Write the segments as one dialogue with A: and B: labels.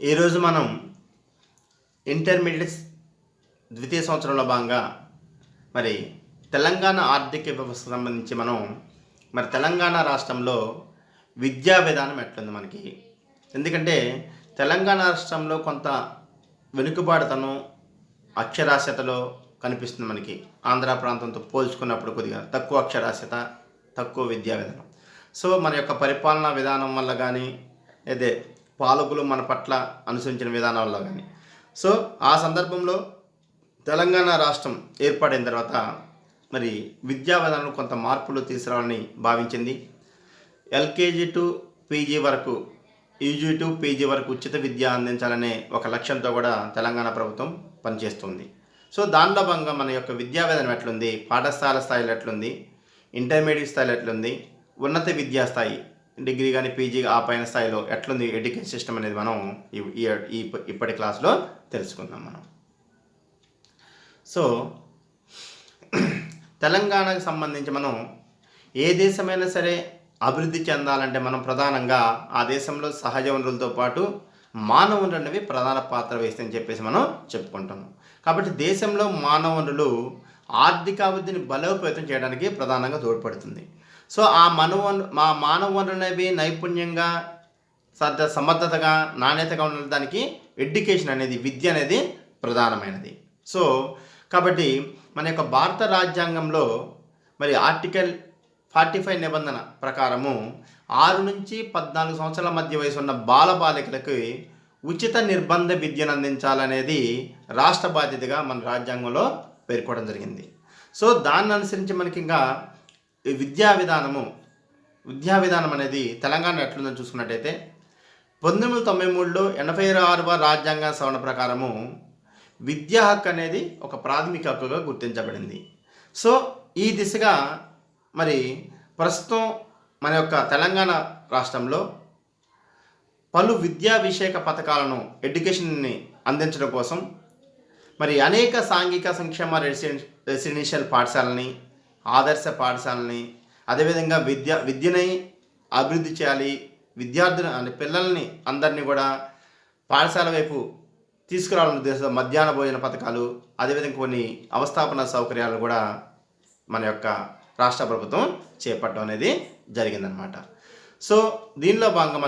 A: ఈరోజు మనం ఇంటర్మీడియట్ ద్వితీయ సంవత్సరంలో భాగంగా మరి తెలంగాణ ఆర్థిక వ్యవస్థకు సంబంధించి మనం తెలంగాణ రాష్ట్రంలో విద్యా విధానం ఎట్లుంది మనకి. ఎందుకంటే తెలంగాణ రాష్ట్రంలో కొంత వెనుకబాటుతనం అక్షరాస్యతలో కనిపిస్తుంది మనకి. ఆంధ్ర ప్రాంతంతో పోల్చుకున్నప్పుడు కొద్దిగా తక్కువ అక్షరాస్యత, తక్కువ విద్యా విధానం. సో మన యొక్క పరిపాలనా విధానం వల్ల కానీ, అదే పాలకులు మన పట్ల అనుసరించిన విధానం వల్ల కానీ, సో ఆ సందర్భంలో తెలంగాణ రాష్ట్రం ఏర్పడిన తర్వాత మరి విద్యా విధానంలో కొంత మార్పులు తీసుకురావాలని భావించింది. ఎల్కేజీ టు పీజీ వరకు, యూజీ టు పీజీ వరకు ఉచిత విద్య అందించాలనే ఒక లక్ష్యంతో కూడా తెలంగాణ ప్రభుత్వం పనిచేస్తుంది. సో దానిలో భాగంగా మన యొక్క విద్యా విధానం ఎట్లుంది, పాఠశాల స్థాయిలో ఎట్లుంది, ఇంటర్మీడియట్ స్థాయిలో ఎట్లుంది, ఉన్నత విద్యా స్థాయి డిగ్రీ కానీ పీజీ ఆ పైన స్థాయిలో ఎట్లుంది ఎడ్యుకేషన్ సిస్టమ్ అనేది మనం ఇప్పటి క్లాస్లో తెలుసుకుందాం మనం. సో తెలంగాణకు సంబంధించి మనం ఏ దేశమైనా సరే అభివృద్ధి చెందాలంటే మనం ప్రధానంగా ఆ దేశంలో సహజ వనరులతో పాటు మానవ వనరులు అనేవి ప్రధాన పాత్ర వేస్తాయని చెప్పేసి మనం చెప్పుకుంటాము. కాబట్టి దేశంలో మానవ వనరులు ఆర్థికాభివృద్ధిని బలోపేతం చేయడానికి ప్రధానంగా తోడ్పడుతుంది. సో ఆ మానవ వనరులు అనేవి నైపుణ్యంగా, సమర్థతగా, నాణ్యతగా ఉండడానికి ఎడ్యుకేషన్ అనేది, విద్య అనేది ప్రధానమైనది. సో కాబట్టి మన యొక్క భారత రాజ్యాంగంలో మరి ఆర్టికల్ 45 నిబంధన ప్రకారము 6 నుంచి 14 సంవత్సరాల మధ్య వయసు ఉన్న బాలబాలికలకు ఉచిత నిర్బంధ విద్యను అందించాలనేది రాష్ట్ర బాధ్యతగా మన రాజ్యాంగంలో పేర్కొనడం జరిగింది. సో దాన్ని అనుసరించి మనకి ఇంకా విద్యా విధానం అనేది తెలంగాణ ఎట్లుందని చూసుకున్నట్టయితే 1993లో 86వ రాజ్యాంగ సవరణ ప్రకారము విద్యా హక్కు అనేది ఒక ప్రాథమిక హక్కుగా గుర్తించబడింది. సో ఈ దిశగా మరి ప్రస్తుతం మన యొక్క తెలంగాణ రాష్ట్రంలో పలు విద్యా విషయక పథకాలను, ఎడ్యుకేషన్ని అందించడం కోసం మరి అనేక సాంఘిక సంక్షేమ రెసిడెన్షియల్ పాఠశాలని, ఆదర్శ పాఠశాలని, అదేవిధంగా విద్యని అభివృద్ధి చేయాలి, విద్యార్థులు పిల్లల్ని అందరినీ కూడా పాఠశాల వైపు తీసుకురావాలనే ఉద్దేశంతో మధ్యాహ్న భోజన పథకాలు, అదేవిధంగా కొన్ని అవస్థాపన సౌకర్యాలు కూడా మన యొక్క రాష్ట్ర ప్రభుత్వం చేపట్టడం అనేది జరిగిందనమాట. సో దీనిలో భాగంగా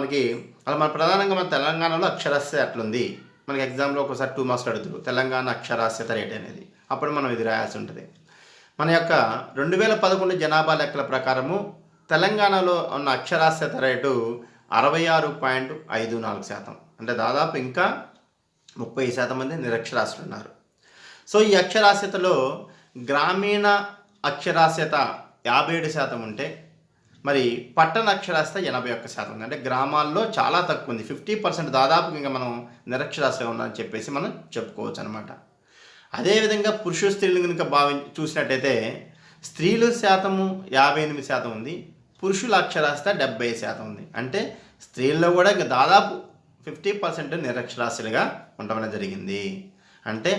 A: మన ప్రధానంగా మన తెలంగాణలో అక్షరాస్యత ఎట్లుంది, మనకి ఎగ్జామ్లో ఒకసారి 2 మార్క్స్ అడుగుతారు తెలంగాణ అక్షరాస్యత రేట్ అనేది. అప్పుడు మనం ఇది రాయాల్సి ఉంటుంది. మన యొక్క 2011 జనాభా లెక్కల ప్రకారము తెలంగాణలో ఉన్న అక్షరాస్యత రేటు 66.54%. అంటే దాదాపు ఇంకా 30% మంది నిరక్షరాస్యులు ఉన్నారు. సో ఈ అక్షరాస్యతలో గ్రామీణ అక్షరాస్యత 57% ఉంటే మరి పట్టణ అక్షరాస్యత 81% ఉంది. అంటే గ్రామాల్లో చాలా తక్కువ ఉంది, 50% దాదాపు ఇంకా మనం నిరక్షరాస్యులు ఉన్నామని చెప్పేసి మనం చెప్పుకోవచ్చు అనమాట. అదేవిధంగా పురుష స్త్రీలు కనుక చూసినట్టయితే స్త్రీల శాతము 58% ఉంది, పురుషుల అక్షరాస్యత 70% ఉంది. అంటే స్త్రీల్లో కూడా ఇంకా దాదాపు 50% నిరక్షరాస్యులుగా ఉండడం జరిగింది. అంటే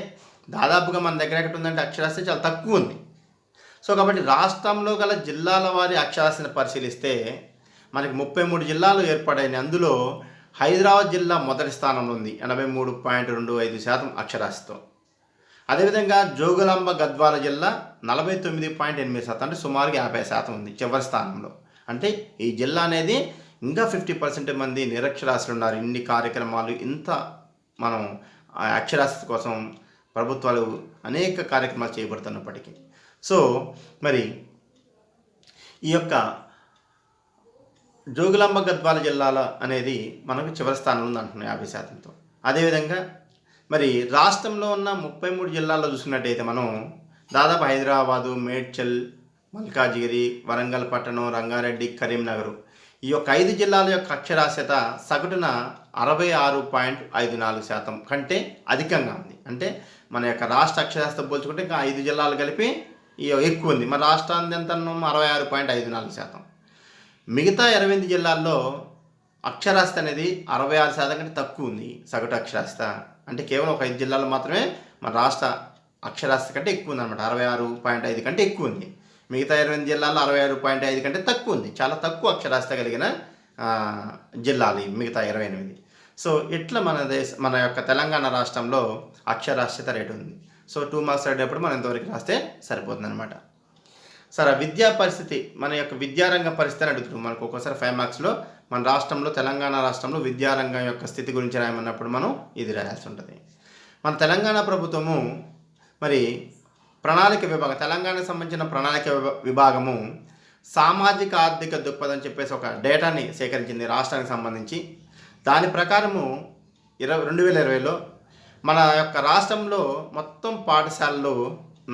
A: దాదాపుగా మన దగ్గర ఎక్కడ ఉందంటే అక్షరాస్యత చాలా తక్కువ ఉంది. సో కాబట్టి రాష్ట్రంలో గల జిల్లాల వారి అక్షరాస్యతను పరిశీలిస్తే మనకి 33 జిల్లాలు ఏర్పడాయి. అందులో హైదరాబాద్ జిల్లా మొదటి స్థానంలో ఉంది, 83.25% అక్షరాస్యతతో. అదేవిధంగా జోగులాంబ గద్వాల జిల్లా 49.8%, అంటే సుమారుగా 50% ఉంది చివరి స్థానంలో. అంటే ఈ జిల్లా అనేది ఇంకా 50% మంది నిరక్షరాస్యులు ఉన్నారు. ఇన్ని కార్యక్రమాలు, ఇంత మనం అక్షరాస్యత కోసం ప్రభుత్వాలు అనేక కార్యక్రమాలు చేపడుతున్నప్పటికీ. సో మరి ఈ యొక్క జోగులాంబ గద్వాల జిల్లాల అనేది మనకు చివరి స్థానంలో ఉంది అంటున్నాం 50%తో. అదేవిధంగా మరి రాష్ట్రంలో ఉన్న 33 జిల్లాల్లో చూసుకున్నట్టయితే మనం దాదాపు హైదరాబాదు, మేడ్చల్, మల్కాజిగిరి, వరంగల్ పట్టణం, రంగారెడ్డి, కరీంనగర్ ఈ యొక్క 5 జిల్లాల యొక్క అక్షరాస్యత సగటున 66.54% కంటే అధికంగా ఉంది. అంటే మన యొక్క రాష్ట్ర అక్షరాస్యత పోల్చుకుంటే ఇంకా 5 జిల్లాలు కలిపి ఎక్కువ ఉంది. మన రాష్ట్రాన్ని ఎంత 66.54%. మిగతా 28 జిల్లాల్లో అక్షరాస్యత అనేది 66% కంటే తక్కువ ఉంది సగటు అక్షరాస్యత. అంటే కేవలం ఒక 5 జిల్లాలో మాత్రమే మన రాష్ట్ర అక్షరాస్యత కంటే ఎక్కువ ఉంది అనమాట, 66.5 కంటే ఎక్కువ ఉంది. మిగతా 28 జిల్లాల్లో 66.5 కంటే తక్కువ ఉంది. చాలా తక్కువ అక్షరాస్యత కలిగిన జిల్లాలు మిగతా 28. సో ఇట్లా మన యొక్క తెలంగాణ రాష్ట్రంలో అక్షరాస్యత రేటు ఉంది. సో 2 మార్క్స్ అడిగినప్పుడు మనం ఇంతవరకు రాస్తే సరిపోతుంది అనమాట. సరే, విద్యా పరిస్థితి, మన యొక్క విద్యారంగ పరిస్థితి అని అడుగుతున్నాం మనకు ఒక్కోసారి 5 మార్క్స్లో. మన రాష్ట్రంలో, తెలంగాణ రాష్ట్రంలో విద్యారంగం యొక్క స్థితి గురించి రాయమన్నప్పుడు మనం ఇది రాయాల్సి ఉంటుంది. మన తెలంగాణ ప్రభుత్వము మరి ప్రణాళిక విభాగం, తెలంగాణకు సంబంధించిన ప్రణాళిక విభాగము సామాజిక ఆర్థిక దృక్పథం అని చెప్పేసి ఒక డేటాని సేకరించింది రాష్ట్రానికి సంబంధించి. దాని ప్రకారము 2020లో మన యొక్క రాష్ట్రంలో మొత్తం పాఠశాలలు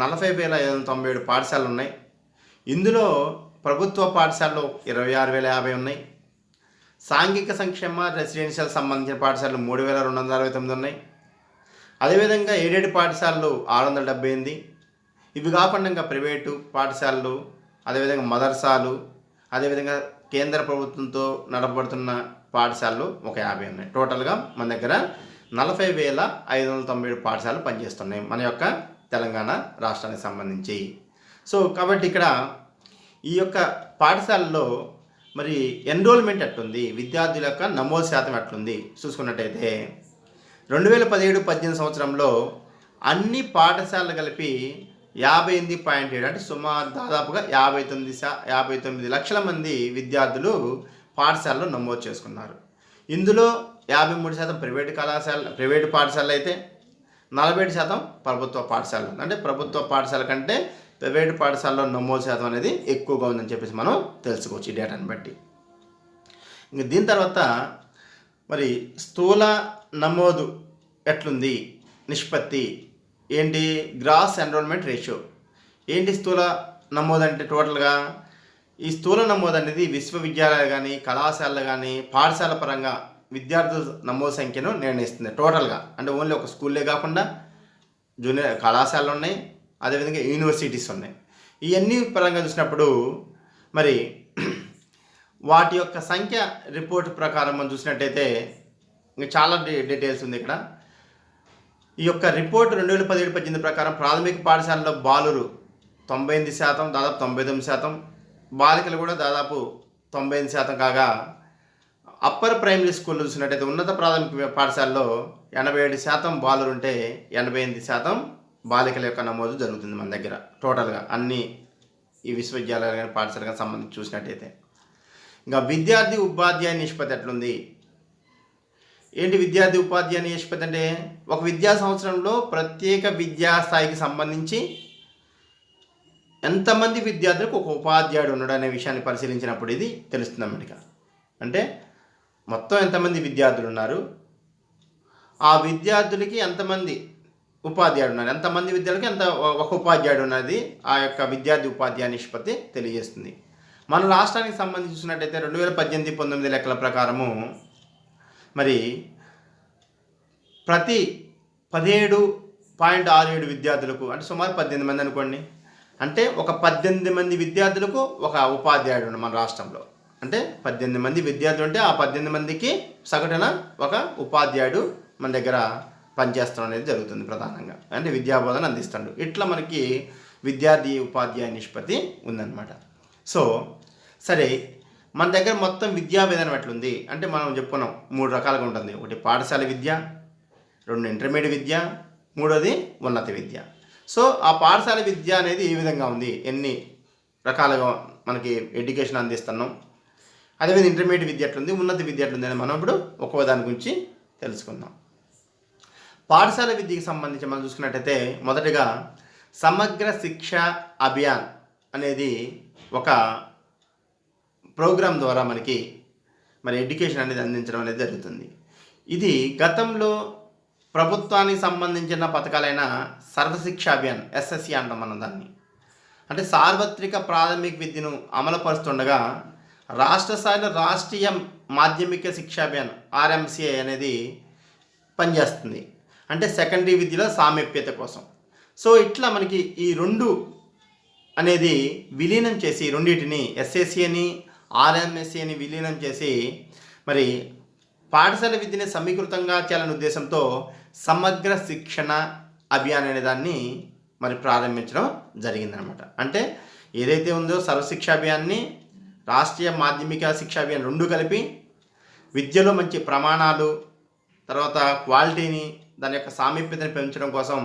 A: 40,597 పాఠశాలలు ఉన్నాయి. ఇందులో ప్రభుత్వ పాఠశాలలు 26,050 ఉన్నాయి. సాంఘిక సంక్షేమ రెసిడెన్షియల్ సంబంధించిన పాఠశాలలు 3,269 ఉన్నాయి. అదేవిధంగా ఎయిడెడ్ పాఠశాలలు 678. ఇవి కాకుండా ఇంకా ప్రైవేటు పాఠశాలలు, అదేవిధంగా మదర్సాలు, అదేవిధంగా కేంద్ర ప్రభుత్వంతో నడపబడుతున్న పాఠశాలలు ఒక 50 ఉన్నాయి. టోటల్గా మన దగ్గర 40,597 పాఠశాలలు పనిచేస్తున్నాయి మన యొక్క తెలంగాణ రాష్ట్రానికి సంబంధించి. సో కాబట్టి ఇక్కడ ఈ యొక్క పాఠశాలలో మరి ఎన్రోల్మెంట్ ఎట్లుంది, విద్యార్థుల యొక్క నమోదు శాతం ఎట్లుంది చూసుకున్నట్టయితే 2017-18 సంవత్సరంలో అన్ని పాఠశాలలు కలిపి 58.7, అంటే సుమారు దాదాపుగా 59 లక్షల మంది విద్యార్థులు పాఠశాలలో నమోదు చేసుకున్నారు. ఇందులో 53% ప్రైవేటు పాఠశాలలు అయితే 47% ప్రభుత్వ పాఠశాలలు. అంటే ప్రభుత్వ పాఠశాల కంటే ప్రైవేటు పాఠశాలలో నమోదు శాతం అనేది ఎక్కువగా ఉందని చెప్పేసి మనం తెలుసుకోవచ్చు ఈ డేటాని బట్టి. ఇంక దీని తర్వాత మరి స్థూల నమోదు ఎట్లుంది, నిష్పత్తి ఏంటి, గ్రాస్ ఎన్రోల్మెంట్ రేషియో ఏంటి. స్థూల నమోదు అంటే టోటల్గా ఈ స్థూల నమోదు అనేది విశ్వవిద్యాలయాలు కానీ, కళాశాలలు కానీ, పాఠశాల పరంగా విద్యార్థుల నమోదు సంఖ్యను నిర్ణయిస్తుంది టోటల్గా. అంటే ఓన్లీ ఒక స్కూల్లే కాకుండా జూనియర్ కళాశాలలు ఉన్నాయి, అదేవిధంగా యూనివర్సిటీస్ ఉన్నాయి. ఇవన్నీ పరంగా చూసినప్పుడు మరి వాటి యొక్క సంఖ్య రిపోర్ట్ ప్రకారం మనం చూసినట్టయితే ఇంకా చాలా డీటెయిల్స్ ఉంది ఇక్కడ. ఈ యొక్క రిపోర్ట్ 2017-18 ప్రకారం ప్రాథమిక పాఠశాలలో బాలురు 98%, దాదాపు 99%, బాలికలు కూడా దాదాపు 98% కాగా అప్పర్ ప్రైమరీ స్కూల్లో చూసినట్టయితే ఉన్నత ప్రాథమిక పాఠశాలలో 87% బాలురు ఉంటే 88% బాలికల యొక్క నమోదు జరుగుతుంది మన దగ్గర టోటల్గా అన్ని ఈ విశ్వవిద్యాలయాలు కానీ పాఠశాల కానీ సంబంధించి చూసినట్టయితే. ఇంకా విద్యార్థి ఉపాధ్యాయ నిష్పత్తి ఎట్లుంది ఏంటి. విద్యార్థి ఉపాధ్యాయ నిష్పత్తి అంటే ఒక విద్యా సంవత్సరంలో ప్రత్యేక విద్యా స్థాయికి సంబంధించి ఎంతమంది విద్యార్థులకు ఒక ఉపాధ్యాయుడు ఉన్నాడు అనే విషయాన్ని పరిశీలించినప్పుడు ఇది తెలుస్తుంది అన్నమాట. అంటే మొత్తం ఎంతమంది విద్యార్థులు ఉన్నారు, ఆ విద్యార్థులకి ఎంతమంది ఉపాధ్యాయుడు ఉన్నారు, ఎంతమంది విద్యార్థులకి ఎంత ఒక ఉపాధ్యాయుడు ఉన్నది ఆ యొక్క విద్యార్థి ఉపాధ్యాయ నిష్పత్తి తెలియజేస్తుంది. మన రాష్ట్రానికి సంబంధించి చూసినట్టయితే 2018-19 లెక్కల ప్రకారము మరి ప్రతి 17.67 విద్యార్థులకు, అంటే సుమారు 18 మంది అనుకోండి, అంటే ఒక 18 మంది విద్యార్థులకు ఒక ఉపాధ్యాయుడు ఉన్నాడు మన రాష్ట్రంలో. అంటే 18 మంది విద్యార్థులు ఉంటే ఆ 18 మందికి సగటున ఒక ఉపాధ్యాయుడు మన దగ్గర పనిచేస్తాం అనేది జరుగుతుంది ప్రధానంగా. అంటే విద్యాబోధన అందిస్తాడు. ఇట్లా మనకి విద్యార్థి ఉపాధ్యాయ నిష్పత్తి ఉందన్నమాట. సో సరే, మన దగ్గర మొత్తం విద్యా విధానం ఎట్లుంది అంటే మనం చెప్పుకున్నాం 3 రకాలుగా ఉంటుంది. ఒకటి పాఠశాల విద్య, 2 ఇంటర్మీడియట్ విద్య, 3వది ఉన్నత విద్య. సో ఆ పాఠశాల విద్య అనేది ఏ విధంగా ఉంది, ఎన్ని రకాలుగా మనకి ఎడ్యుకేషన్ అందిస్తున్నాం, అదేవిధంగా ఇంటర్మీడియట్ విద్య ఎట్లుంది, ఉన్నత విద్య ఎట్లుంది అని మనం ఇప్పుడు ఒక్కో దాని గురించి తెలుసుకుందాం. పాఠశాల విద్యకి సంబంధించి మనం చూసుకున్నట్టయితే మొదటిగా సమగ్ర శిక్ష అభియాన్ అనేది ఒక ప్రోగ్రాం ద్వారా మనకి మరి ఎడ్యుకేషన్ అనేది అందించడం అనేది జరుగుతుంది. ఇది గతంలో ప్రభుత్వానికి సంబంధించిన పథకాలైన సర్వశిక్ష అభియాన్ SSC అంటాం మనం దాన్ని. అంటే సార్వత్రిక ప్రాథమిక విద్యను అమలుపరుస్తుండగా రాష్ట్ర స్థాయిలో రాష్ట్రీయ మాధ్యమిక శిక్షా అభియాన్ RMCA అనేది పనిచేస్తుంది. అంటే సెకండరీ విద్యలో సామీప్యత కోసం. సో ఇట్లా మనకి ఈ 2 అనేది విలీనం చేసి, రెండింటిని SSC అని RMSA అని విలీనం చేసి మరి పాఠశాల విద్యని సమీకృతంగా చేయాలనే ఉద్దేశంతో సమగ్ర శిక్షణ అభియాన్ అనే దాన్ని మరి ప్రారంభించడం జరిగిందనమాట. అంటే ఏదైతే ఉందో సర్వశిక్ష అభియాన్ని, రాష్ట్రీయ మాధ్యమిక శిక్షా అభియాన్ 2 కలిపి విద్యలో మంచి ప్రమాణాలు, తర్వాత క్వాలిటీని, దాని యొక్క సామీప్యతని పెంచడం కోసం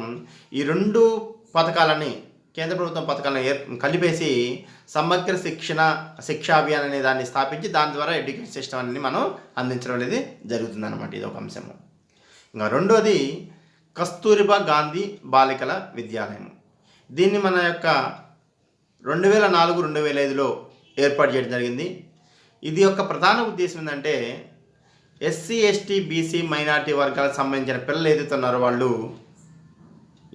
A: ఈ 2 పథకాలని, కేంద్ర ప్రభుత్వం పథకాలను కలిపేసి సమగ్ర శిక్షా అభియాన్ అనే దాన్ని స్థాపించి దాని ద్వారా ఎడ్యుకేషన్ సిస్టమ్ అనేది మనం అందించడం అనేది జరుగుతుందన్నమాట. ఇది ఒక అంశము. ఇంకా రెండోది కస్తూరిబా గాంధీ బాలికల విద్యాలయం. దీన్ని మన యొక్క 2004-2005లో ఏర్పాటు చేయడం జరిగింది. ఇది యొక్క ప్రధాన ఉద్దేశం ఏంటంటే ఎస్సీ, ఎస్టీ, బీసీ, మైనారిటీ వర్గాలకు సంబంధించిన పిల్లలు ఏదైతే ఉన్నారో వాళ్ళు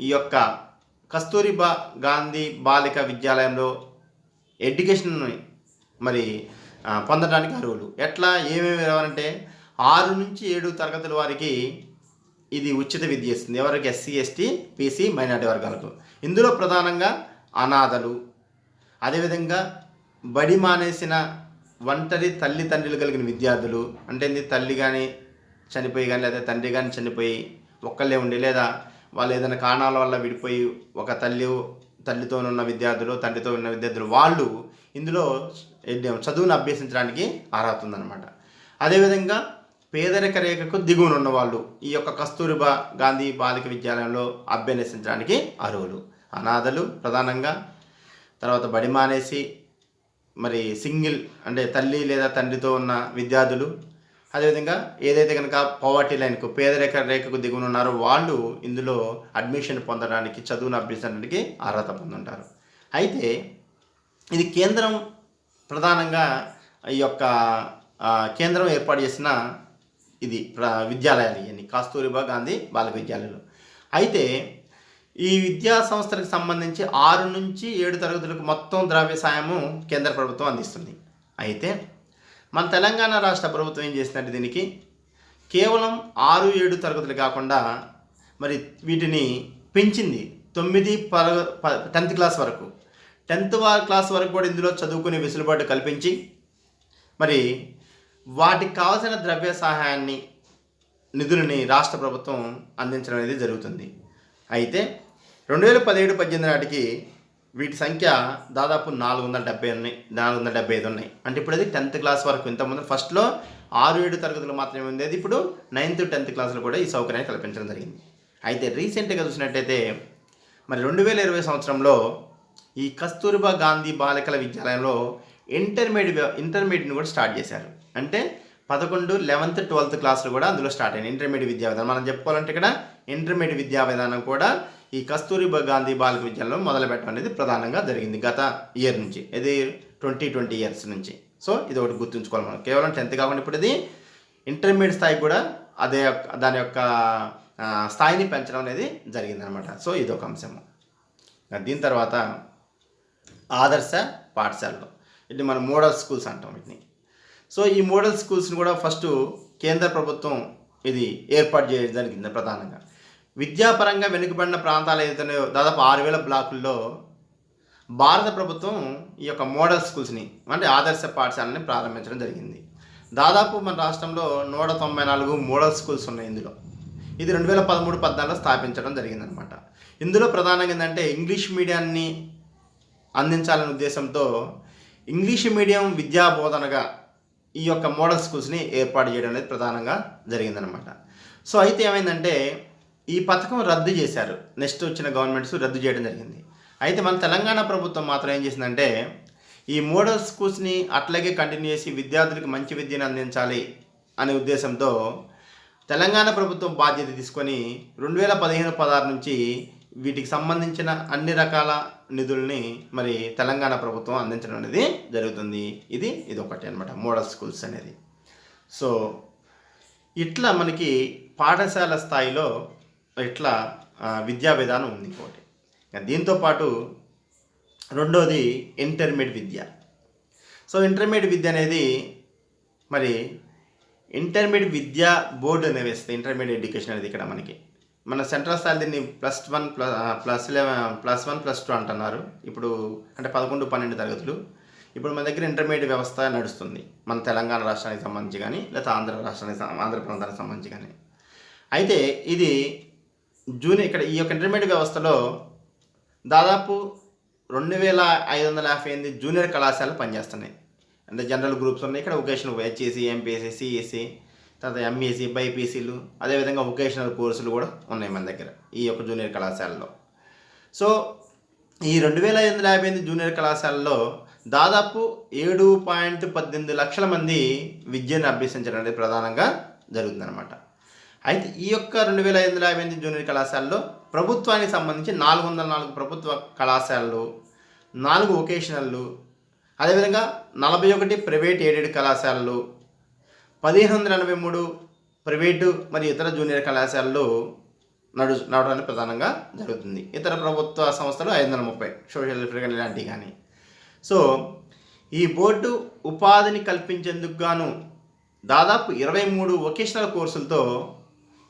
A: ఈ యొక్క కస్తూరిబా గాంధీ బాలిక విద్యాలయంలో ఎడ్యుకేషన్ మరి పొందడానికి అర్హులు. ఎట్లా ఏమేమి రావాలంటే 6 నుంచి 7 తరగతుల వారికి ఇది ఉచిత విద్య ఇస్తుంది. ఎవరికి? ఎస్సీ, ఎస్టీ, బీసీ, మైనారిటీ వర్గాలకు. ఇందులో ప్రధానంగా అనాథలు, అదేవిధంగా బడి మానేసిన ఒంటరి తల్లిదండ్రులు కలిగిన విద్యార్థులు, అంటే తల్లి కానీ చనిపోయి కానీ లేదా తండ్రి కానీ చనిపోయి ఒక్కళ్ళే ఉండి, లేదా వాళ్ళు ఏదైనా కారణాల వల్ల విడిపోయి ఒక తల్లితో ఉన్న విద్యార్థులు, తండ్రితో ఉన్న విద్యార్థులు, వాళ్ళు ఇందులో చదువును అభ్యసించడానికి అర్హత ఉందన్నమాట. అదేవిధంగా పేదరిక రేఖకు దిగువన ఉన్నవాళ్ళు ఈ యొక్క కస్తూరిబా గాంధీ బాలిక విద్యాలయంలో అభ్యసించడానికి అర్హులు. అనాథలు ప్రధానంగా, తర్వాత బడి మానేసి మరి సింగిల్ అంటే తల్లి లేదా తండ్రితో ఉన్న విద్యార్థులు, అదేవిధంగా ఏదైతే కనుక పవర్టీ లైన్కు పేదరిక రేఖకు దిగున ఉన్నారో వాళ్ళు ఇందులో అడ్మిషన్ పొందడానికి, చదువును అభ్యసించడానికి అర్హత పొందుంటారు. అయితే ఇది కేంద్రం ప్రధానంగా ఈ యొక్క కేంద్రం ఏర్పాటు చేసిన ఇది విద్యాలయాలు ఇవన్నీ కస్తూరిబా గాంధీ బాలిక విద్యాలయాలు. అయితే ఈ విద్యా సంస్థలకు సంబంధించి 6 నుంచి 7 తరగతులకు మొత్తం ద్రవ్య సాయము కేంద్ర ప్రభుత్వం అందిస్తుంది. అయితే మన తెలంగాణ రాష్ట్ర ప్రభుత్వం ఏం చేసిందంటే దీనికి కేవలం 6-7 తరగతులు కాకుండా మరి వీటిని పెంచింది 10th క్లాస్ వరకు. 10th క్లాస్ వరకు కూడా ఇందులో చదువుకునే వెసులుబాటు కల్పించి మరి వాటికి కావాల్సిన ద్రవ్య సహాయాన్ని, నిధులని రాష్ట్ర ప్రభుత్వం అందించడం అనేది జరుగుతుంది. అయితే 2017-18 నాటికి వీటి సంఖ్య దాదాపు 475 ఉన్నాయి. అంటే ఇప్పుడు అది 10th క్లాస్ వరకు. ఇంతకుముందు ఫస్ట్లో 6-7 తరగతులు మాత్రమే ఉండేది. ఇప్పుడు 9th, 10th క్లాసులు కూడా ఈ సౌకర్యాన్ని కల్పించడం జరిగింది. అయితే రీసెంట్గా చూసినట్టయితే మరి 2020 సంవత్సరంలో ఈ కస్తూరిబా గాంధీ బాలికల విద్యాలయంలో ఇంటర్మీడియట్ని కూడా స్టార్ట్ చేశారు. అంటే 11, 11th, 12th క్లాసులు కూడా అందులో స్టార్ట్ అయ్యాయి. ఇంటర్మీడియట్ విద్యా విధానం మనం చెప్పుకోవాలంటే ఇక్కడ ఇంటర్మీడియట్ విద్యా విధానం కూడా ఈ కస్తూరిబా గాంధీ బాలిక విద్యాలయంలో మొదలుపెట్టడం అనేది ప్రధానంగా జరిగింది గత ఇయర్ నుంచి. ఇది 2020 ఇయర్స్ నుంచి. సో ఇది ఒకటి గుర్తుంచుకోవాలి మనం. కేవలం 10th కాకుండా ఇప్పుడు ఇది ఇంటర్మీడియట్ స్థాయి కూడా దాని యొక్క స్థాయిని పెంచడం అనేది జరిగిందనమాట. సో ఇది ఒక అంశము. దీని తర్వాత ఆదర్శ పాఠశాలలో ఇది మన మోడల్ స్కూల్స్ అంటాం వీటిని. సో ఈ మోడల్ స్కూల్స్ని కూడా ఫస్ట్ కేంద్ర ప్రభుత్వం ఇది ఏర్పాటు చేయడం జరిగింది. ప్రధానంగా విద్యాపరంగా వెనుకబడిన ప్రాంతాలు ఏదైతున్నాయో దాదాపు 6000 బ్లాకుల్లో భారత ప్రభుత్వం ఈ యొక్క మోడల్ స్కూల్స్ని అంటే ఆదర్శ పాఠశాలని ప్రారంభించడం జరిగింది. దాదాపు మన రాష్ట్రంలో 194 మోడల్ స్కూల్స్ ఉన్నాయి. ఇందులో ఇది 2013-14లో స్థాపించడం జరిగిందనమాట. ఇందులో ప్రధానంగా ఏంటంటే ఇంగ్లీష్ మీడియాన్ని అందించాలనే ఉద్దేశంతో ఇంగ్లీష్ మీడియం విద్యా బోధనగా ఈ యొక్క మోడల్ స్కూల్స్ని ఏర్పాటు చేయడం అనేది ప్రధానంగా జరిగిందనమాట. సో అయితే ఏమైందంటే ఈ పథకం రద్దు చేశారు. నెక్స్ట్ వచ్చిన గవర్నమెంట్స్ రద్దు చేయడం జరిగింది. అయితే మన తెలంగాణ ప్రభుత్వం మాత్రం ఏం చేసిందంటే ఈ మోడల్ స్కూల్స్ని అట్లాగే కంటిన్యూ చేసి విద్యార్థులకు మంచి విద్యను అందించాలి అనే ఉద్దేశంతో తెలంగాణ ప్రభుత్వం బాధ్యత తీసుకొని 2015-16 నుంచి వీటికి సంబంధించిన అన్ని రకాల నిధుల్ని మరి తెలంగాణ ప్రభుత్వం అందించడం అనేది జరుగుతుంది. ఇది ఒకటి అనమాట మోడల్ స్కూల్స్ అనేది. సో ఇట్లా మనకి పాఠశాల స్థాయిలో ఇట్లా విద్యా విధానం ఉంది ఇంకోటి. దీంతోపాటు రెండోది ఇంటర్మీడియట్ విద్య. సో ఇంటర్మీడియట్ విద్య అనేది మరి ఇంటర్మీడియట్ విద్యా బోర్డు అనేవి వేస్తుంది. ఇంటర్మీడియట్ ఎడ్యుకేషన్ అనేది ఇక్కడ మనకి మన సెంట్రల్ స్థాయి దీన్ని +1, +2 అంటున్నారు. ఇప్పుడు అంటే 11, 12 తరగతులు. ఇప్పుడు మన దగ్గర ఇంటర్మీడియట్ వ్యవస్థ నడుస్తుంది మన తెలంగాణ రాష్ట్రానికి సంబంధించి కానీ లేదా ఆంధ్ర ప్రాంతానికి సంబంధించి కానీ. అయితే ఇది ఇక్కడ ఈ యొక్క ఇంటర్మీడియట్ వ్యవస్థలో దాదాపు 2558 జూనియర్ కళాశాలలు పనిచేస్తున్నాయి. అంటే జనరల్ గ్రూప్స్ ఉన్నాయి. ఇక్కడ వొకేషనల్ HEC, MPSC, CEC తర్వాత ఎంఈసీ, బైపీసీలు, అదేవిధంగా వొకేషనల్ కోర్సులు కూడా ఉన్నాయి మన దగ్గర ఈ యొక్క జూనియర్ కళాశాలలో. సో ఈ 2558 జూనియర్ కళాశాలలో దాదాపు 7.18 లక్షల మంది విద్యను అభ్యసించడం అనేది ప్రధానంగా జరుగుతుందన్నమాట. అయితే ఈ యొక్క 2558 జూనియర్ కళాశాలలో ప్రభుత్వానికి సంబంధించి 404 ప్రభుత్వ కళాశాలలు, 4 వొకేషనల్లు, అదేవిధంగా 41 ప్రైవేట్ ఎయిడెడ్ కళాశాలలు, 1583 ప్రైవేటు మరియు ఇతర జూనియర్ కళాశాలలు నడవడానికి ప్రధానంగా జరుగుతుంది. ఇతర ప్రభుత్వ సంస్థలు 530 సోషల్ వెల్ఫేర్ ఇలాంటివి కానీ. సో ఈ బోర్డు ఉపాధిని కల్పించేందుకు గాను దాదాపు 23 వొకేషనల్ కోర్సులతో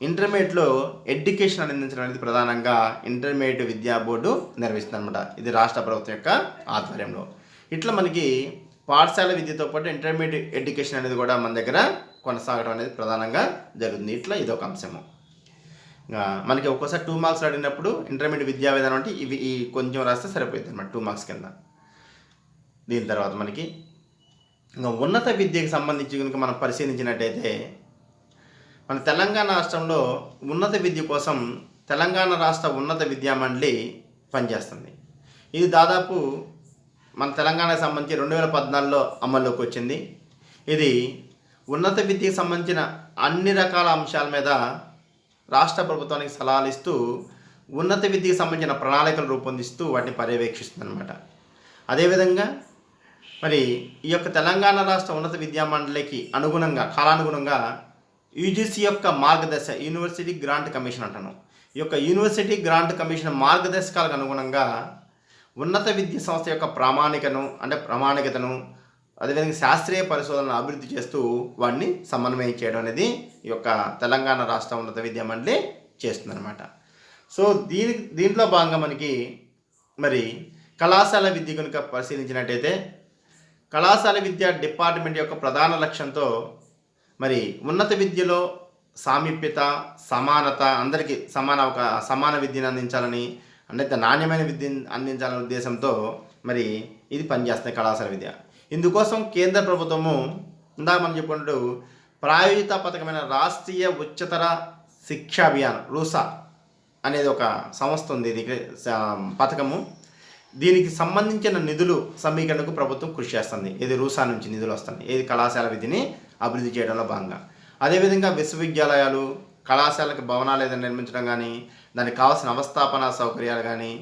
A: ఇంటర్మీడియట్లో ఎడ్యుకేషన్ అందించడం అనేది ప్రధానంగా ఇంటర్మీడియట్ విద్యా బోర్డు నిర్వహిస్తుంది అనమాట. ఇది రాష్ట్ర ప్రభుత్వం యొక్క ఆధ్వర్యంలో. ఇట్లా మనకి పాఠశాల విద్యతో పాటు ఇంటర్మీడియట్ ఎడ్యుకేషన్ అనేది కూడా మన దగ్గర కొనసాగడం అనేది ప్రధానంగా జరుగుతుంది. ఇట్లా ఇదొక అంశము. మనకి ఒక్కోసారి 2 మార్క్స్ అడిగినప్పుడు ఇంటర్మీడియట్ విద్యా విధానం అంటే ఈ కొంచెం రాస్తే సరిపోతుంది అనమాట 2 మార్క్స్ కింద. దీని తర్వాత మనకి ఇంకా ఉన్నత విద్యకు సంబంధించి కనుక మనం పరిశీలించినట్టయితే మన తెలంగాణ రాష్ట్రంలో ఉన్నత విద్య కోసం తెలంగాణ రాష్ట్ర ఉన్నత విద్యా మండలి పనిచేస్తుంది. ఇది దాదాపు మన తెలంగాణకు సంబంధించి 2014లో అమల్లోకి వచ్చింది. ఇది ఉన్నత విద్యకు సంబంధించిన అన్ని రకాల అంశాల మీద రాష్ట్ర ప్రభుత్వానికి సలహాలు ఇస్తూ ఉన్నత విద్యకు సంబంధించిన ప్రణాళికలు రూపొందిస్తూ వాటిని పర్యవేక్షిస్తుంది అనమాట. అదేవిధంగా మరి ఈ యొక్క తెలంగాణ రాష్ట్ర ఉన్నత విద్యా మండలికి అనుగుణంగా కాలానుగుణంగా యూజీసీ యొక్క మార్గదర్శ యూనివర్సిటీ గ్రాంట్ కమిషన్ అంటాను. ఈ యొక్క యూనివర్సిటీ గ్రాంట్ కమిషన్ మార్గదర్శకాలకు అనుగుణంగా ఉన్నత విద్యా సంస్థ యొక్క ప్రామాణికతను అదేవిధంగా శాస్త్రీయ పరిశోధనను అభివృద్ధి చేస్తూ వాటిని సమన్వయం చేయడం అనేది ఈ యొక్క తెలంగాణ రాష్ట్ర ఉన్నత విద్యా మండలి చేస్తుందన్నమాట. సో దీంట్లో భాగంగా మనకి మరి కళాశాల విద్య కనుక పరిశీలించినట్టయితే కళాశాల విద్యా డిపార్ట్మెంట్ యొక్క ప్రధాన లక్ష్యంతో మరి ఉన్నత విద్యలో సామీప్యత, సమానత, అందరికీ సమాన విద్యను అందించాలని, అంటే నాణ్యమైన విద్యను అందించాలనే ఉద్దేశంతో మరి ఇది పనిచేస్తుంది కళాశాల విద్య. ఇందుకోసం కేంద్ర ప్రభుత్వము ఇందాక మనం చెప్పుకుంటూ ప్రాయోజిత పథకమైన రాష్ట్రీయ ఉच्चతర శిక్షా అభియాన్ రూసా అనేది ఒక సంస్థ ఉంది. ఇది పథకము. దీనికి సంబంధించిన నిధులు సమీకరణకు ప్రభుత్వం కృషి చేస్తుంది. ఇది రూసా నుంచి నిధులు వస్తుంది. ఇది కళాశాల విధిని అభివృద్ధి చేయడంలో భాగంగా. అదేవిధంగా విశ్వవిద్యాలయాలు, కళాశాలకు భవనాలు ఏదైనా నిర్మించడం కానీ, దానికి కావాల్సిన అవస్థాపన సౌకర్యాలు కానీ,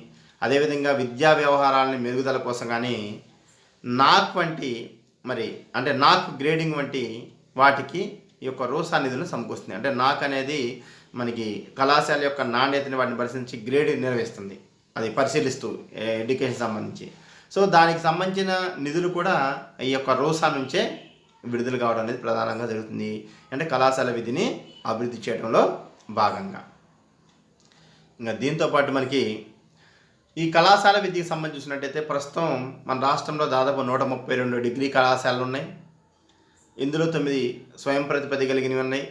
A: అదేవిధంగా విద్యా వ్యవహారాలని మెరుగుదల కోసం కానీ నాక్ వంటి నాక్ గ్రేడింగ్ వంటి వాటికి ఈ యొక్క రూసా నిధులను సమకూరుస్తుంది. అంటే నాక్ అనేది మనకి కళాశాల యొక్క నాణ్యతని వాటిని పరిశీలించి గ్రేడ్ నిర్వహిస్తుంది, అది పరిశీలిస్తూ ఎడ్యుకేషన్ సంబంధించి. సో దానికి సంబంధించిన నిధులు కూడా ఈ యొక్క రూసా నుంచే విడుదల కావడం అనేది ప్రధానంగా జరుగుతుంది. అంటే కళాశాల విధిని అభివృద్ధి చేయడంలో భాగంగా. ఇంకా దీంతోపాటు మనకి ఈ కళాశాల విద్యకు సంబంధించి చూసినట్టయితే ప్రస్తుతం మన రాష్ట్రంలో దాదాపు 132 డిగ్రీ కళాశాలలు ఉన్నాయి. ఇందులో 9 స్వయం ప్రతిపత్తి కలిగినవి ఉన్నాయి.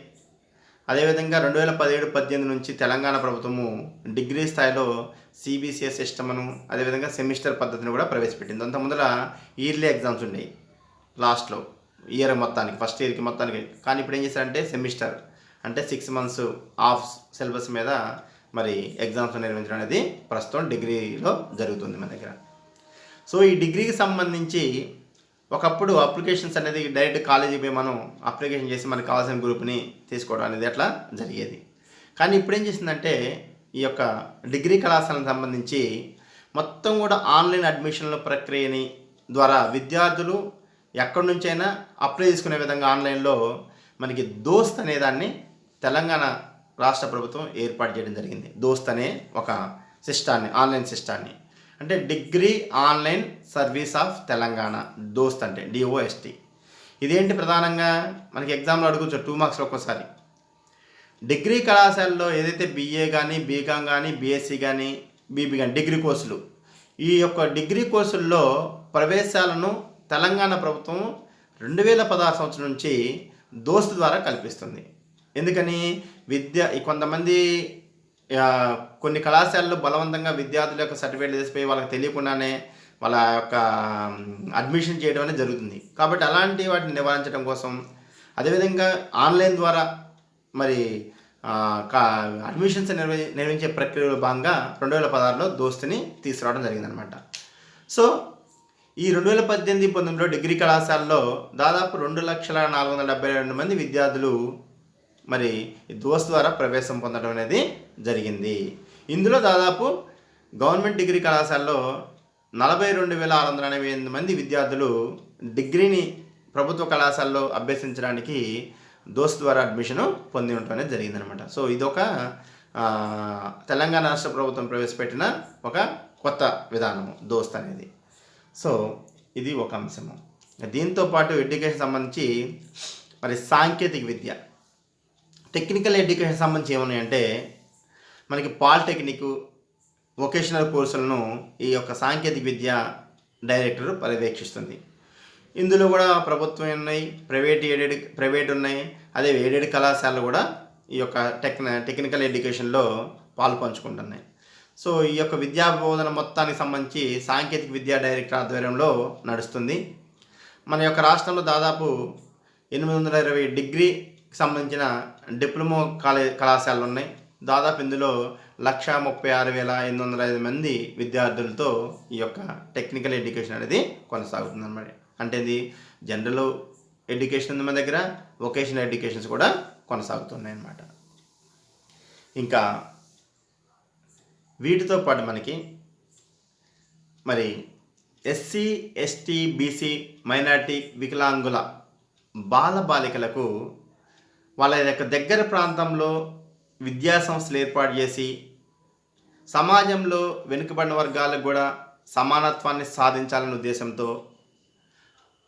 A: అదేవిధంగా 2017-18 నుంచి తెలంగాణ ప్రభుత్వము డిగ్రీ స్థాయిలో సిబిసిఎస్ సిస్టమ్ను, అదేవిధంగా సెమిస్టర్ పద్ధతిని కూడా ప్రవేశపెట్టింది. అంత ముందర ఇయర్లీ ఎగ్జామ్స్ ఉండేవి లాస్ట్లో ఇయర్ మొత్తానికి, ఫస్ట్ ఇయర్కి మొత్తానికి. కానీ ఇప్పుడు ఏం చేశారంటే సెమిస్టర్ అంటే 6 months ఆఫ్ సిలబస్ మీద మరి ఎగ్జామ్స్ నిర్వహించడం అనేది ప్రస్తుతం డిగ్రీలో జరుగుతుంది మన దగ్గర. సో ఈ డిగ్రీకి సంబంధించి ఒకప్పుడు అప్లికేషన్స్ అనేది డైరెక్ట్ కాలేజీకి పోయి మనం అప్లికేషన్ చేసి మనకు కావాల్సిన గ్రూప్ని తీసుకోవడం అనేది అట్లా జరిగేది. కానీ ఇప్పుడు ఏం చేసిందంటే ఈ యొక్క డిగ్రీ కళాశాలకు సంబంధించి మొత్తం కూడా ఆన్లైన్ అడ్మిషన్ల ప్రక్రియని ద్వారా విద్యార్థులు ఎక్కడి నుంచైనా అప్లై చేసుకునే విధంగా ఆన్లైన్లో మనకి దోస్త్ అనే దాన్ని తెలంగాణ రాష్ట్ర ప్రభుత్వం ఏర్పాటు చేయడం జరిగింది. దోస్త్ అనే ఒక సిస్టాన్ని, ఆన్లైన్ సిస్టాన్ని, అంటే degree online service of Telangana, దోస్త్ అంటే DOST. ఇదేంటి ప్రధానంగా మనకి ఎగ్జామ్లో అడుగుచ్చు 2 marks ఒక్కోసారి. డిగ్రీ కళాశాలలో ఏదైతే BA కానీ, BCom కానీ, BSc కానీ, BB కానీ డిగ్రీ కోర్సులు, ఈ యొక్క డిగ్రీ కోర్సుల్లో ప్రవేశాలను తెలంగాణ ప్రభుత్వం 2016 సంవత్సరం నుంచి దోస్త్ ద్వారా కల్పిస్తుంది. ఎందుకని కొంతమంది కొన్ని కళాశాలలు బలవంతంగా విద్యార్థుల యొక్క సర్టిఫికేట్లు తీసిపోయి వాళ్ళకి తెలియకుండానే వాళ్ళ యొక్క అడ్మిషన్ చేయడం అనేది జరుగుతుంది. కాబట్టి అలాంటి వాటిని నివారించడం కోసం, అదేవిధంగా ఆన్లైన్ ద్వారా మరి అడ్మిషన్స్ నిర్వహించే ప్రక్రియలో భాగంగా 2016లో దోస్తుని తీసుకురావడం జరిగిందనమాట. సో ఈ 2018-19లో డిగ్రీ కళాశాలలో దాదాపు 2,472,000 మంది విద్యార్థులు మరి దోస్త్ ద్వారా ప్రవేశం పొందడం అనేది జరిగింది. ఇందులో దాదాపు గవర్నమెంట్ డిగ్రీ కళాశాలలో 42,688 మంది విద్యార్థులు డిగ్రీని ప్రభుత్వ కళాశాలలో అభ్యసించడానికి దోస్త్ ద్వారా అడ్మిషన్ పొంది ఉండటం అనేది జరిగిందనమాట. సో ఇదొక తెలంగాణ రాష్ట్ర ప్రభుత్వం ప్రవేశపెట్టిన ఒక కొత్త విధానము దోస్త్ అనేది. సో ఇది ఒక అంశము. దీంతో పాటు ఎడ్యుకేషన్ సంబంధించి మరి సాంకేతిక విద్య, టెక్నికల్ ఎడ్యుకేషన్ సంబంధించి ఏమున్నాయంటే మనకి పాలిటెక్నిక్, వొకేషనల్ కోర్సులను ఈ యొక్క సాంకేతిక విద్య డైరెక్టర్ పర్యవేక్షిస్తుంది. ఇందులో కూడా ప్రభుత్వం ఉన్నాయి, ప్రైవేట్ ఉన్నాయి, అదే ఎయిడెడ్ కళాశాలలు కూడా ఈ యొక్క టెక్నికల్ ఎడ్యుకేషన్లో పాలు పంచుకుంటున్నాయి. సో ఈ యొక్క విద్యా బోధన మొత్తానికి సంబంధించి సాంకేతిక విద్యా డైరెక్టర్ ఆధ్వర్యంలో నడుస్తుంది. మన యొక్క రాష్ట్రంలో దాదాపు 820 డిగ్రీకి సంబంధించిన డిప్లొమా కళాశాలలు ఉన్నాయి. దాదాపు ఇందులో 136,805 మంది విద్యార్థులతో ఈ యొక్క టెక్నికల్ ఎడ్యుకేషన్ అనేది కొనసాగుతుంది అన్నమాట. అంటే ఇది జనరల్ ఎడ్యుకేషన్ ఉంది మన దగ్గర, వొకేషనల్ ఎడ్యుకేషన్స్ కూడా కొనసాగుతున్నాయి అన్నమాట. ఇంకా వీటితో పాటు మనకి మరి ఎస్సీ, ఎస్టీ, బీసీ, మైనారిటీ, వికలాంగుల బాలబాలికలకు వాళ్ళ యొక్క దగ్గర ప్రాంతంలో విద్యా సంస్థలు ఏర్పాటు చేసి సమాజంలో వెనుకబడిన వర్గాలకు కూడా సమానత్వాన్ని సాధించాలనే ఉద్దేశంతో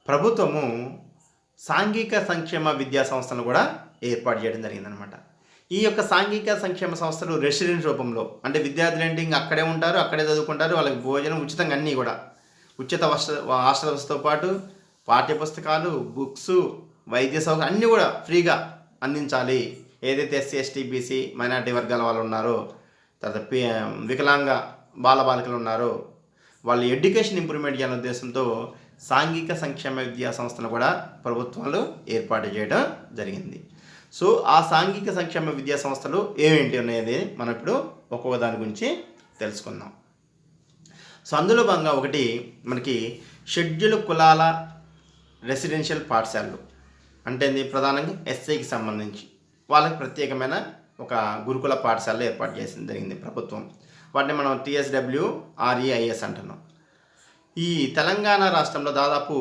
A: ప్రభుత్వము సాంఘిక సంక్షేమ విద్యా సంస్థలను కూడా ఏర్పాటు చేయడం జరిగిందనమాట. ఈ యొక్క సాంఘిక సంక్షేమ సంస్థలు రెసిడెన్స్ రూపంలో, అంటే విద్యార్థులు ఏంటి ఇంకా అక్కడే ఉంటారు, అక్కడే చదువుకుంటారు, వాళ్ళకి భోజనం ఉచితంగా అన్నీ కూడా ఉచిత హాస్టల్ వసతితో పాటు పాఠ్యపుస్తకాలు, బుక్స్, వైద్య సౌకర్యం అన్నీ కూడా ఫ్రీగా అందించాలి. ఏదైతే ఎస్సీ, ఎస్టీ, బీసీ, మైనారిటీ వర్గాల వాళ్ళు ఉన్నారో, తర్వాత వికలాంగ బాలబాలికలు ఉన్నారో వాళ్ళు ఎడ్యుకేషన్ ఇంప్రూవ్మెంట్ చేయాలనే ఉద్దేశంతో సాంఘిక సంక్షేమ విద్యా సంస్థను కూడా ప్రభుత్వాలు ఏర్పాటు చేయడం జరిగింది. సో ఆ సాంఘిక సంక్షేమ విద్యా సంస్థలు ఏమేంటి అనేది మనం ఇప్పుడు ఒక్కొక్క దాని గురించి తెలుసుకుందాం. సో అందులో భాగంగా ఒకటి మనకి షెడ్యూల్ కులాల రెసిడెన్షియల్ పాఠశాలలు, అంటే ప్రధానంగా ఎస్ఐకి సంబంధించి వాళ్ళకి ప్రత్యేకమైన ఒక గురుకుల పాఠశాలలో ఏర్పాటు చేసింది జరిగింది ప్రభుత్వం. వాటిని మనం TSWREIS అంటున్నాం. ఈ తెలంగాణ రాష్ట్రంలో దాదాపు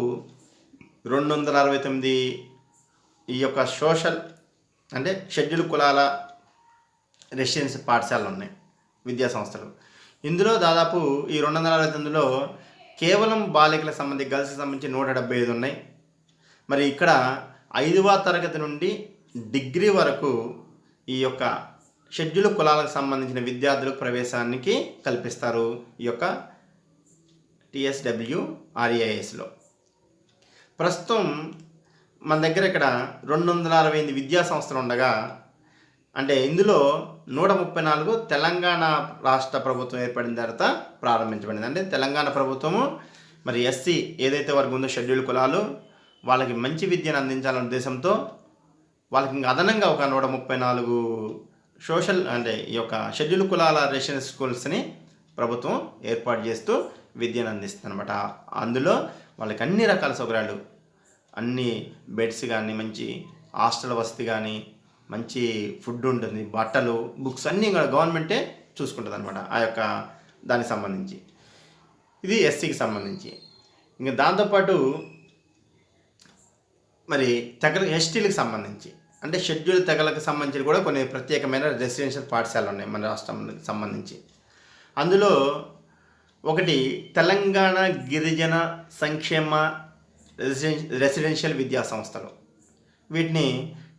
A: 269 ఈ యొక్క సోషల్ అంటే షెడ్యూల్ కులాల రెసిడెన్షియల్ పాఠశాలలు ఉన్నాయి, విద్యా సంస్థలు. ఇందులో దాదాపు ఈ 269లో కేవలం బాలికలకు సంబంధించి గర్ల్స్కి సంబంధించి 175 ఉన్నాయి. మరి ఇక్కడ 5వ తరగతి నుండి డిగ్రీ వరకు ఈ యొక్క షెడ్యూల్ కులాలకు సంబంధించిన విద్యార్థులకు ప్రవేశానికి కల్పిస్తారు ఈ యొక్క TSWREISలో. ప్రస్తుతం మన దగ్గర ఇక్కడ 268 విద్యా సంస్థలు ఉండగా, అంటే ఇందులో 134 తెలంగాణ రాష్ట్ర ప్రభుత్వం ఏర్పడిన తర్వాత ప్రారంభించబడింది. అంటే తెలంగాణ ప్రభుత్వము మరి ఎస్సీ ఏదైతే వరకు ఉందో షెడ్యూల్ కులాలు వాళ్ళకి మంచి విద్యను అందించాలనే ఉద్దేశంతో వాళ్ళకి ఇంకా అదనంగా ఒక 134 సోషల్ అంటే ఈ యొక్క షెడ్యూల్ కులాల రెసిడెన్షియల్ స్కూల్స్ని ప్రభుత్వం ఏర్పాటు చేస్తూ విద్యను అందిస్తుంది అనమాట. అందులో వాళ్ళకి అన్ని రకాల సౌకర్యాలు, అన్ని బెడ్స్ కానీ, మంచి హాస్టల్ వసతి కానీ, మంచి ఫుడ్ ఉంటుంది, బట్టలు, బుక్స్ అన్నీ కూడా గవర్నమెంటే చూసుకుంటుంది అనమాట ఆ యొక్క దానికి సంబంధించి. ఇది ఎస్సీకి సంబంధించి. ఇంకా దాంతోపాటు మరి ఎస్టీలకు సంబంధించి అంటే షెడ్యూల్ తెగలకు సంబంధించి కూడా కొన్ని ప్రత్యేకమైన రెసిడెన్షియల్ పాఠశాలలు ఉన్నాయి మన రాష్ట్రానికి సంబంధించి. అందులో ఒకటి తెలంగాణ గిరిజన సంక్షేమ రెసిడెన్షియల్ విద్యా సంస్థలు, వీటిని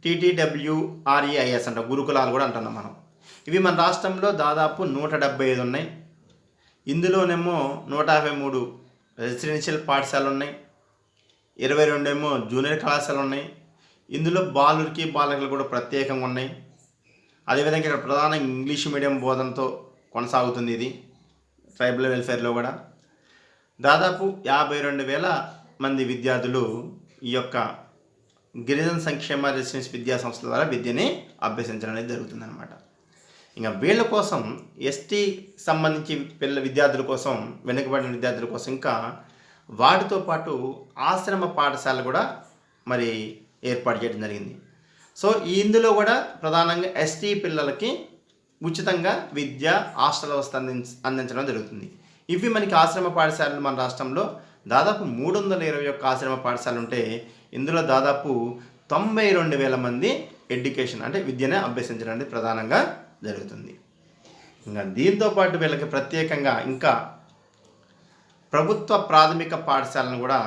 A: TTWREIS అంటాం, గురుకులాలు కూడా అంటున్నాం మనం. ఇవి మన రాష్ట్రంలో దాదాపు 175 ఉన్నాయి. ఇందులోనేమో 153 రెసిడెన్షియల్ పాఠశాలలు ఉన్నాయి, 22 ఏమో జూనియర్ కళాశాలలు ఉన్నాయి. ఇందులో బాలురికి బాలికలు కూడా ప్రత్యేకంగా ఉన్నాయి. అదేవిధంగా ఇక్కడ ప్రధాన ఇంగ్లీష్ మీడియం బోధనతో కొనసాగుతుంది ఇది ట్రైబల్ వెల్ఫేర్లో కూడా. దాదాపు 52,000 మంది విద్యార్థులు ఈ యొక్క గిరిజన సంక్షేమ రెసిడెన్స్ విద్యా సంస్థల ద్వారా విద్యని అభ్యసించడం అనేది జరుగుతుందన్నమాట. ఇంకా వీళ్ళ కోసం ఎస్టీ సంబంధించి విద్యార్థుల కోసం, వెనుకబడిన విద్యార్థుల కోసం ఇంకా వాటితో పాటు ఆశ్రమ పాఠశాలలు కూడా మరి ఏర్పాటు చేయడం జరిగింది. సో ఇందులో కూడా ప్రధానంగా ఎస్టీ పిల్లలకి ఉచితంగా విద్య, హాస్టల్ వ్యవస్థ అందించడం జరుగుతుంది. ఇవి మనకి ఆశ్రమ పాఠశాలలు మన రాష్ట్రంలో దాదాపు 321 ఆశ్రమ పాఠశాలలు ఉంటే ఇందులో దాదాపు 92,000 మంది ఎడ్యుకేషన్ అంటే విద్యనే అభ్యసించడం అనేది ప్రధానంగా జరుగుతుంది. ఇంకా దీంతోపాటు వీళ్ళకి ప్రత్యేకంగా ఇంకా ప్రభుత్వ ప్రాథమిక పాఠశాలను కూడా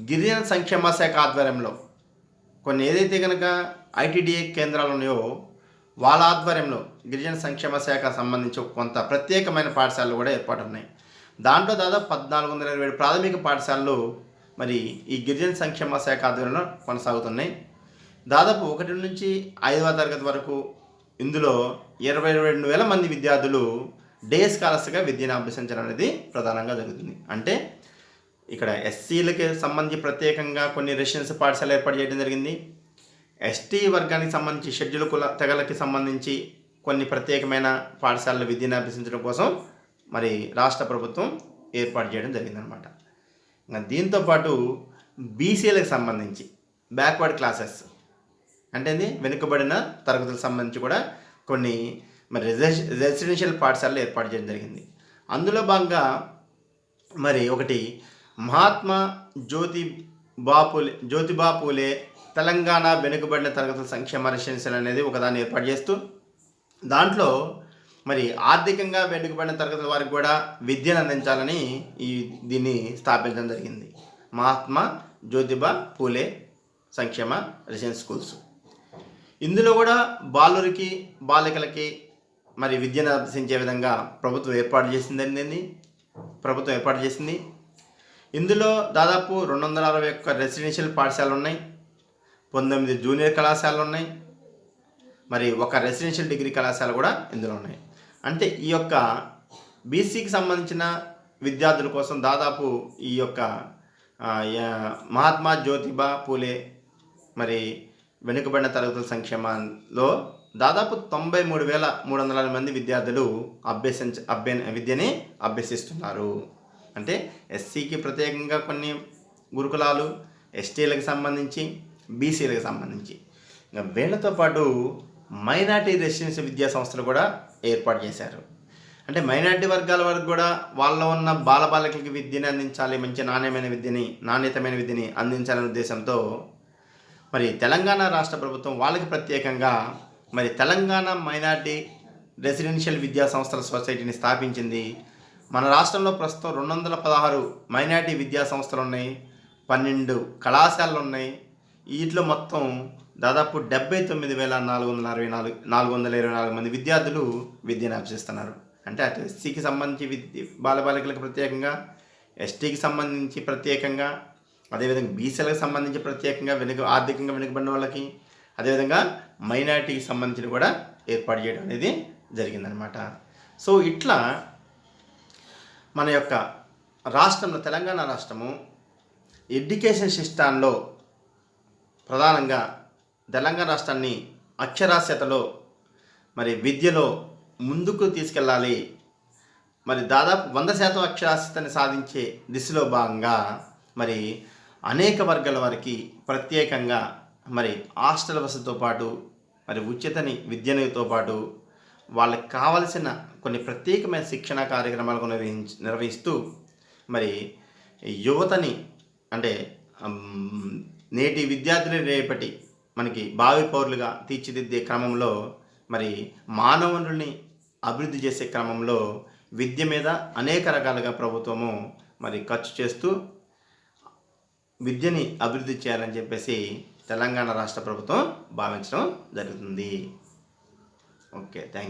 A: గిరిజన సంక్షేమ శాఖ ఆధ్వర్యంలో కొన్ని ఏదైతే కనుక ఐటీడీఏ కేంద్రాలు ఉన్నాయో వాళ్ళ ఆధ్వర్యంలో గిరిజన సంక్షేమ శాఖ సంబంధించి కొంత ప్రత్యేకమైన పాఠశాలలు కూడా ఏర్పాటు ఉన్నాయి. దాంట్లో దాదాపు 1427 ప్రాథమిక పాఠశాలలు మరి ఈ గిరిజన సంక్షేమ శాఖ ఆధ్వర్యంలో కొనసాగుతున్నాయి. దాదాపు 1 నుంచి 5వ తరగతి వరకు ఇందులో 22,000 మంది విద్యార్థులు డే స్కాలర్స్గా విద్యను అభ్యసించడం అనేది ప్రధానంగా జరుగుతుంది. అంటే ఇక్కడ ఎస్సీలకి సంబంధించి ప్రత్యేకంగా కొన్ని రెసిడెన్స్ పాఠశాలలు ఏర్పాటు చేయడం జరిగింది. ఎస్టీ వర్గానికి సంబంధించి షెడ్యూల్ కుల తెగలకి సంబంధించి కొన్ని ప్రత్యేకమైన పాఠశాలలు విద్యను అభ్యసించడం కోసం మరి రాష్ట్ర ప్రభుత్వం ఏర్పాటు చేయడం జరిగిందనమాట. ఇంకా దీంతోపాటు బీసీలకు సంబంధించి బ్యాక్వర్డ్ క్లాసెస్ అంటే వెనుకబడిన తరగతులకు సంబంధించి కూడా కొన్ని మరి రెసిడెన్షియల్ పాఠశాలలు ఏర్పాటు చేయడం జరిగింది. అందులో భాగంగా మరి ఒకటి మహాత్మా జ్యోతిబా పూలే తెలంగాణ వెనుకబడిన తరగతుల సంక్షేమ రెసిడెన్షియల్ అనేది ఒకదాన్ని ఏర్పాటు చేస్తూ దాంట్లో మరి ఆర్థికంగా వెనుకబడిన తరగతుల వారికి కూడా విద్యను అందించాలని దీన్ని స్థాపించడం జరిగింది. మహాత్మా జ్యోతిబా పూలే సంక్షేమ రెసిడెన్స్ స్కూల్స్. ఇందులో కూడా బాలురికి బాలికలకి మరి విద్యను అభ్యసించే విధంగా ప్రభుత్వం ఏర్పాటు చేసింది. ఇందులో దాదాపు 261 రెసిడెన్షియల్ పాఠశాలలు ఉన్నాయి, 19 జూనియర్ కళాశాలలు ఉన్నాయి, మరి ఒక రెసిడెన్షియల్ డిగ్రీ కళాశాల కూడా ఇందులో ఉన్నాయి. అంటే ఈ యొక్క బీసీకి సంబంధించిన విద్యార్థుల కోసం దాదాపు ఈ యొక్క మహాత్మా జ్యోతిబా పూలే మరి వెనుకబడిన తరగతుల సంక్షేమంలో దాదాపు 93,300 మంది విద్యార్థులు విద్యని అభ్యసిస్తున్నారు. అంటే ఎస్సీకి ప్రత్యేకంగా కొన్ని గురుకులాలు, ఎస్టీలకు సంబంధించి, బీసీలకు సంబంధించి. ఇంకా వీళ్ళతో పాటు మైనార్టీ రెసిడెన్షియల్ విద్యా సంస్థలు కూడా ఏర్పాటు చేశారు. అంటే మైనార్టీ వర్గాల వరకు కూడా వాళ్ళలో ఉన్న బాలబాలికలకి విద్యని అందించాలి, మంచి నాణ్యతమైన విద్యని అందించాలనే ఉద్దేశంతో మరి తెలంగాణ రాష్ట్ర ప్రభుత్వం వాళ్ళకి ప్రత్యేకంగా మరి తెలంగాణ మైనార్టీ రెసిడెన్షియల్ విద్యా సంస్థల సొసైటీని స్థాపించింది. మన రాష్ట్రంలో ప్రస్తుతం 216 మైనార్టీ విద్యా సంస్థలు ఉన్నాయి, 12 కళాశాలలు ఉన్నాయి. వీటిలో మొత్తం దాదాపు 79,424 మంది విద్యార్థులు విద్యను అభ్యసిస్తున్నారు. అంటే అటు ఎస్సీకి సంబంధించి బాలబాలికలకు ప్రత్యేకంగా, ఎస్టీకి సంబంధించి ప్రత్యేకంగా, అదేవిధంగా బీసీలకు సంబంధించి ప్రత్యేకంగా ఆర్థికంగా వెనుకబడిన వాళ్ళకి, అదేవిధంగా మైనార్టీకి సంబంధించి కూడా ఏర్పాటు చేయడం అనేది జరిగిందనమాట. సో ఇట్లా మన యొక్క రాష్ట్రంలో, తెలంగాణ రాష్ట్రము ఎడ్యుకేషన్ సిస్టంలో ప్రధానంగా తెలంగాణ రాష్ట్రాన్ని అక్షరాస్యతలో మరి విద్యలో ముందుకు తీసుకెళ్ళాలి, మరి దాదాపు 100% అక్షరాస్యతని సాధించే దిశలో భాగంగా మరి అనేక వర్గాల వారికి ప్రత్యేకంగా మరి హాస్టల్ వసతితో పాటు మరి ఉచితని విద్యతో పాటు వాళ్ళకి కావలసిన కొన్ని ప్రత్యేకమైన శిక్షణ కార్యక్రమాలకు నిర్వహిస్తూ మరి యువతని అంటే నేటి విద్యార్థులు రేపటి మనకి భావి పౌరులుగా తీర్చిదిద్దే క్రమంలో మరి మానవ వనరుల్ని అభివృద్ధి చేసే క్రమంలో విద్య మీద అనేక రకాలుగా ప్రభుత్వము మరి ఖర్చు చేస్తూ విద్యని అభివృద్ధి చేయాలని చెప్పేసి తెలంగాణ రాష్ట్ర ప్రభుత్వం భావించడం జరుగుతుంది. Okay, thank you.